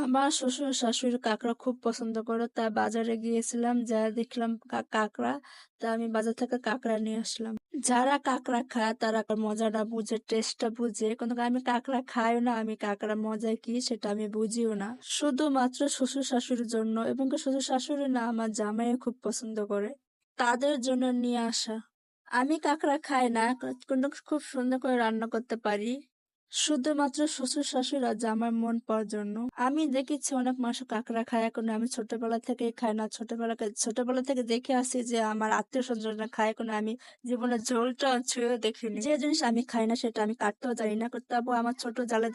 আমার শ্বশুর শাশুড়ি কাঁকড়া খুব পছন্দ করে, তাই বাজারে গিয়েছিলাম, যা দেখলাম কাঁকড়া, তা আমি বাজার থেকে কাঁকড়া নিয়ে আসলাম। যারা কাঁকড়া খায় তারা মজাটা বুঝে, টেস্টটা বুঝে, কিন্তু আমি কাঁকড়া খাইও না, আমি কাঁকড়া মজা কি সেটা আমি বুঝিও না। শুধুমাত্র শ্বশুর শাশুড়ির জন্য, এবং কি শ্বশুর শাশুড়ি না, আমার জামাইও খুব পছন্দ করে, তাদের জন্য নিয়ে আসা। আমি কাঁকড়া খাই না, কিন্তু খুব সুন্দর করে রান্না করতে পারি, শুধুমাত্র শ্বশুর শাশুড়ি আর জামার মন পাওয়ার জন্য। আমি দেখেছি অনেক মানুষ কাঁকড়া খায়, এখন আমি ছোটবেলা থেকেই খাই না। ছোটবেলা থেকে দেখে আসি যে আমার আত্মীয় স্বজনরা খায়, এখন আমি জীবনে ঝোলটা ছুঁয়েও দেখিনি। যে জিনিস আমি খাই না সেটা আমি কাটতেও জানি না, তবু আমার ছোট জালে